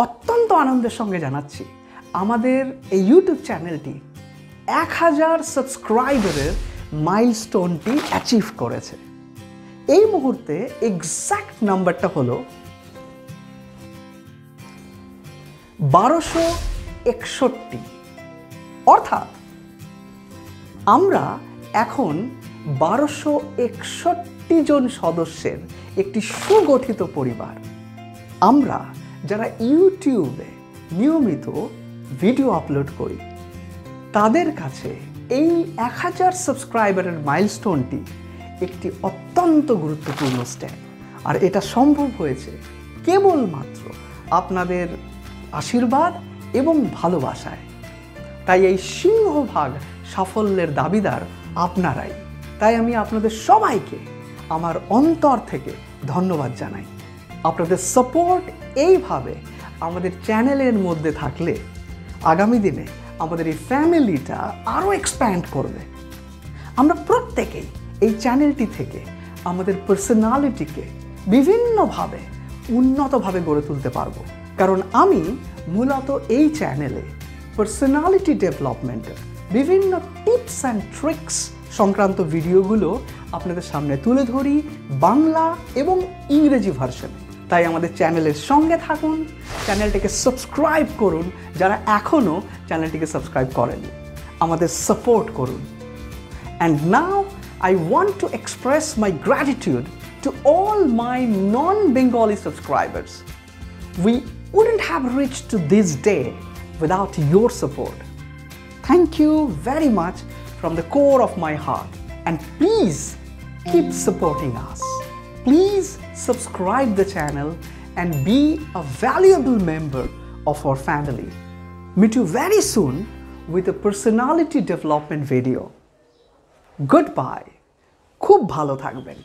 অত্যন্ত আনন্দের সঙ্গে জানাচ্ছি আমাদের এই ইউটিউব চ্যানেলটি 1000 সাবস্ক্রাইবারের মাইলস্টোনটি অ্যাচিভ করেছে। এই মুহূর্তে এক্স্যাক্ট নাম্বারটা হলো 1261। অর্থাৎ আমরা এখন 1261 জন সদস্যের একটি সুগঠিত পরিবার। আমরা যারা ইউটিউবে নিয়মিত ভিডিও আপলোড করি তাদের কাছে এই 1000 সাবস্ক্রাইবারের মাইলস্টোনটি একটি অত্যন্ত গুরুত্বপূর্ণ স্টেপ। আর এটা সম্ভব হয়েছে কেবলমাত্র আপনাদের আশীর্বাদ এবং ভালোবাসায়। তাই এই সিংহভাগ সাফল্যের দাবিদার আপনারাই। তাই আমি আপনাদের সবাইকে আমার অন্তর থেকে ধন্যবাদ জানাই। আপনাদের সাপোর্ট এইভাবে আমাদের চ্যানেলের মধ্যে থাকলে আগামী দিনে আমাদের এই ফ্যামিলিটা আরও এক্সপ্যান্ড করবে। আমরা প্রত্যেকেই এই চ্যানেলটি থেকে আমাদের পার্সোনালিটিকে বিভিন্নভাবে উন্নতভাবে গড়ে তুলতে পারবো। কারণ আমি মূলত এই চ্যানেলে পার্সোনালিটি ডেভেলপমেন্টের বিভিন্ন টিপস অ্যান্ড ট্রিক্স সংক্রান্ত ভিডিওগুলো আপনাদের সামনে তুলে ধরি বাংলা এবং ইংরেজি ভার্সনে। তাই আমাদের চ্যানেলের সঙ্গে থাকুন, চ্যানেলটিকে সাবস্ক্রাইব করুন যারা এখনও চ্যানেলটিকে সাবস্ক্রাইব করেনি, আমাদের সাপোর্ট করুন। And now I want to express my gratitude to all my non-Bengali subscribers. We wouldn't have reached to this day without your support. Thank you very much from the core of my heart, and please keep supporting us. Please subscribe the channel and be a valuable member of our family. Meet you very soon with a personality development video. Goodbye. খুব ভালো থাকবেন।